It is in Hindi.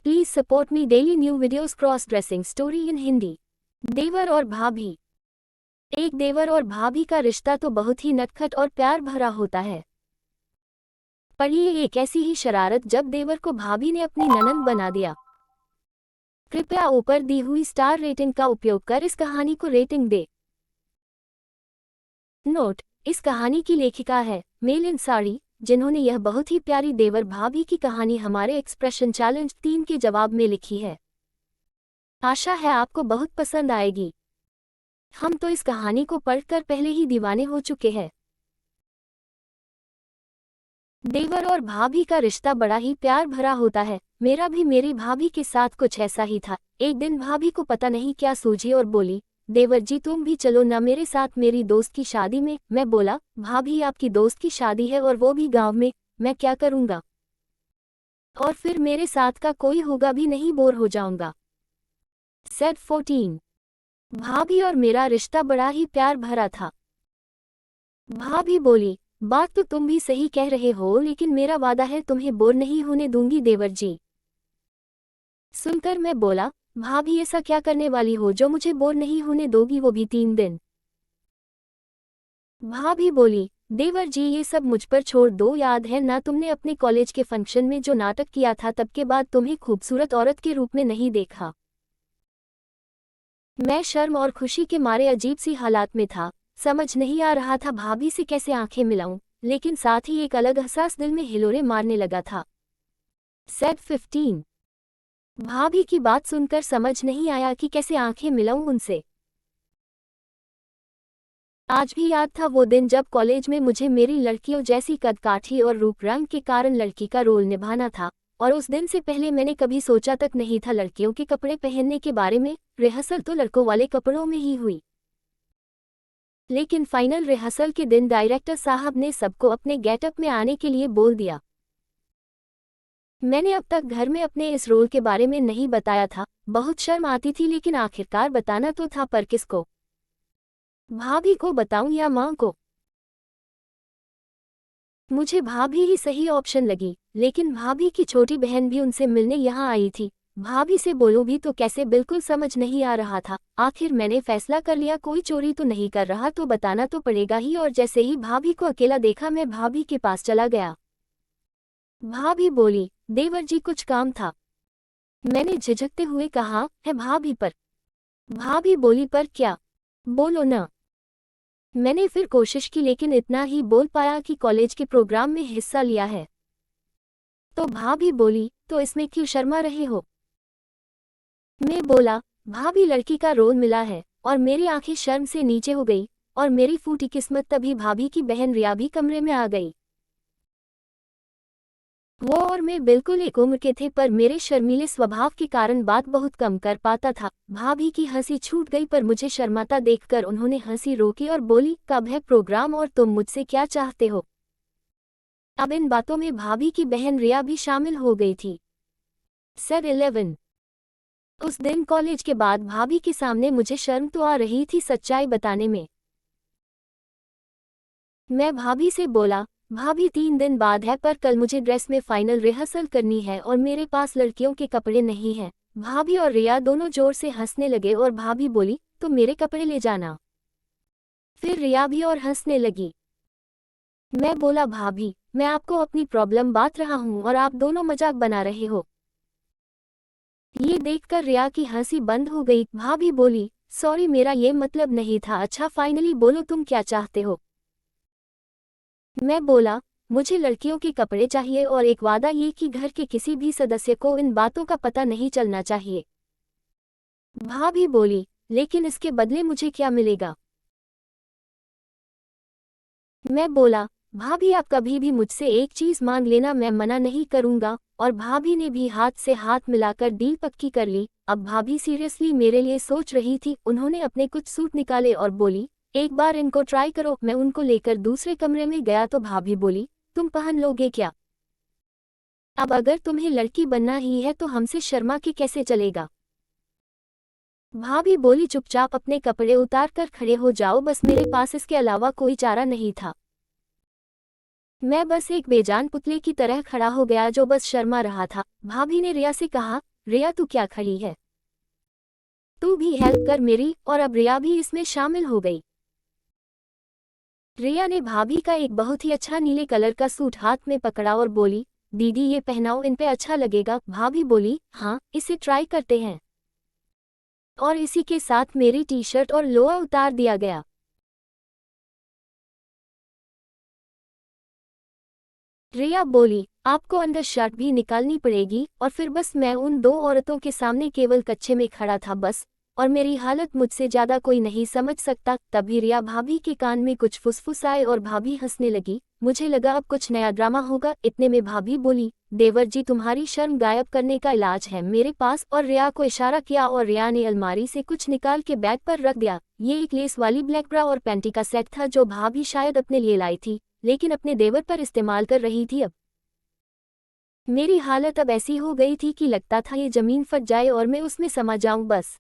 Please support me daily new videos cross dressing story in Hindi. देवर और भाभी। एक देवर और भाभी का रिश्ता तो बहुत ही नटखट और प्यार भरा होता है। पढ़िए एक ऐसी ही शरारत जब देवर को भाभी ने अपनी ननंद बना दिया। कृपया ऊपर दी हुई स्टार रेटिंग का उपयोग कर इस कहानी को रेटिंग दे। नोट: इस कहानी की लेखिका है मेल इन साड़ी, जिन्होंने यह बहुत ही प्यारी देवर भाभी की कहानी हमारे एक्सप्रेशन चैलेंज 3 के जवाब में लिखी है। आशा है आपको बहुत पसंद आएगी। हम तो इस कहानी को पढ़कर पहले ही दीवाने हो चुके हैं। देवर और भाभी का रिश्ता बड़ा ही प्यार भरा होता है। मेरा भी मेरी भाभी के साथ कुछ ऐसा ही था। एक दिन भाभी को पता नहीं क्या सूझी और बोली, देवर जी तुम भी चलो ना मेरे साथ मेरी दोस्त की शादी में। मैं बोला, भाभी आपकी दोस्त की शादी है और वो भी गांव में, मैं क्या करूंगा, और फिर मेरे साथ का कोई होगा भी नहीं, बोर हो जाऊंगा। सेट 14। भाभी और मेरा रिश्ता बड़ा ही प्यार भरा था। भाभी बोली, बात तो तुम भी सही कह रहे हो, लेकिन मेरा वादा है तुम्हें बोर नहीं होने दूंगी देवर जी। सुनकर मैं बोला, भाभी ऐसा क्या करने वाली हो जो मुझे बोर नहीं होने दोगी, वो भी 3 दिन। भाभी बोली, देवर जी ये सब मुझ पर छोड़ दो। याद है ना तुमने अपने कॉलेज के फंक्शन में जो नाटक किया था, तब के बाद तुम्हें खूबसूरत औरत के रूप में नहीं देखा। मैं शर्म और खुशी के मारे अजीब सी हालात में था। समझ नहीं आ रहा था भाभी से कैसे आंखें मिलाऊं, लेकिन साथ ही एक अलग एहसास दिल में हिलोरे मारने लगा था। सेट 15। भाभी की बात सुनकर समझ नहीं आया कि कैसे आंखें मिलाऊं उनसे। आज भी याद था वो दिन जब कॉलेज में मुझे मेरी लड़कियों जैसी कदकाठी और रूप रंग के कारण लड़की का रोल निभाना था, और उस दिन से पहले मैंने कभी सोचा तक नहीं था लड़कियों के कपड़े पहनने के बारे में। रिहर्सल तो लड़कों वाले कपड़ों में ही हुई, लेकिन फाइनल रिहर्सल के दिन डायरेक्टर साहब ने सबको अपने गेटअप में आने के लिए बोल दिया। मैंने अब तक घर में अपने इस रोल के बारे में नहीं बताया था। बहुत शर्म आती थी, लेकिन आखिरकार बताना तो था, पर किसको? भाभी को बताऊं या मां को? मुझे भाभी ही सही ऑप्शन लगी, लेकिन भाभी की छोटी बहन भी उनसे मिलने यहाँ आई थी। भाभी से बोलूं भी तो कैसे, बिल्कुल समझ नहीं आ रहा था। आखिर मैंने फैसला कर लिया, कोई चोरी तो नहीं कर रहा, तो बताना तो पड़ेगा ही। और जैसे ही भाभी को अकेला देखा, मैं भाभी के पास चला गया। भाभी बोली, देवर जी कुछ काम था। मैंने झिझकते हुए कहा, है भाभी पर। भाभी बोली, पर क्या? बोलो ना। मैंने फिर कोशिश की, लेकिन इतना ही बोल पाया कि कॉलेज के प्रोग्राम में हिस्सा लिया है। तो भाभी बोली, तो इसमें क्यों शर्मा रहे हो? मैं बोला, भाभी लड़की का रोल मिला है। और मेरी आंखें शर्म से नीचे हो गई, और मेरी फूटी किस्मत। तभी भाभी की बहन रिया भी कमरे में आ गई। वो और मैं बिल्कुल एक उम्र के थे, पर मेरे शर्मीले स्वभाव के कारण बात बहुत कम कर पाता था। भाभी की हंसी छूट गई, पर मुझे शर्माता देखकर उन्होंने हंसी रोकी और बोली, कब है प्रोग्राम और तुम मुझसे क्या चाहते हो? अब इन बातों में भाभी की बहन रिया भी शामिल हो गई थी। सेट 11। उस दिन कॉलेज के बाद भाभी के सामने मुझे शर्म तो आ रही थी सच्चाई बताने में। मैं भाभी से बोला, भाभी 3 दिन बाद है, पर कल मुझे ड्रेस में फाइनल रिहर्सल करनी है और मेरे पास लड़कियों के कपड़े नहीं हैं। भाभी और रिया दोनों जोर से हंसने लगे और भाभी बोली, तो मेरे कपड़े ले जाना। फिर रिया भी और हंसने लगी। मैं बोला, भाभी मैं आपको अपनी प्रॉब्लम बांट रहा हूँ और आप दोनों मजाक बना रहे हो। ये देखकर रिया की हंसी बंद हो गई। भाभी बोली, सॉरी मेरा ये मतलब नहीं था। अच्छा फाइनली बोलो तुम क्या चाहते हो? मैं बोला, मुझे लड़कियों के कपड़े चाहिए और एक वादा ये कि घर के किसी भी सदस्य को इन बातों का पता नहीं चलना चाहिए। भाभी बोली, लेकिन इसके बदले मुझे क्या मिलेगा? मैं बोला, भाभी आप कभी भी मुझसे एक चीज मांग लेना, मैं मना नहीं करूंगा। और भाभी ने भी हाथ से हाथ मिलाकर डील पक्की कर ली। अब भाभी सीरियसली मेरे लिए सोच रही थी। उन्होंने अपने कुछ सूट निकाले और बोली, एक बार इनको ट्राई करो। मैं उनको लेकर दूसरे कमरे में गया तो भाभी बोली, तुम पहन लोगे क्या? अब अगर तुम्हें लड़की बनना ही है तो हमसे शर्मा के कैसे चलेगा? भाभी बोली, चुपचाप अपने कपड़े उतार कर खड़े हो जाओ, बस मेरे पास इसके अलावा कोई चारा नहीं था। मैं बस एक बेजान पुतले की तरह खड़ा हो गया जो बस शर्मा रहा था। भाभी ने रिया से कहा, रिया तू क्या खड़ी है, तू भी हेल्प कर मेरी। और अब रिया भी इसमें शामिल हो गई। रिया ने भाभी का एक बहुत ही अच्छा नीले कलर का सूट हाथ में पकड़ा और बोली, दीदी ये पहनाओ, इन पे अच्छा लगेगा। भाभी बोली, हाँ इसे ट्राई करते हैं। और इसी के साथ मेरी टी शर्ट और लोअर उतार दिया गया। रिया बोली, आपको अंदर शर्ट भी निकालनी पड़ेगी। और फिर बस मैं उन दो औरतों के सामने केवल कच्चे में खड़ा था बस। और मेरी हालत मुझसे ज्यादा कोई नहीं समझ सकता। तभी रिया भाभी के कान में कुछ फुसफुसाए और भाभी हंसने लगी। मुझे लगा अब कुछ नया ड्रामा होगा। इतने में भाभी बोली, देवर जी तुम्हारी शर्म गायब करने का इलाज है मेरे पास। और रिया को इशारा किया और रिया ने अलमारी से कुछ निकाल के बैग पर रख दिया। ये एक लेस वाली ब्लैक ब्रा और पैंटी का सेट था जो भाभी शायद अपने लिए लाई थी, लेकिन अपने देवर पर इस्तेमाल कर रही थी। अब मेरी हालत अब ऐसी हो गई थी कि लगता था ये जमीन फट जाए और मैं उसमें समा जाऊं बस।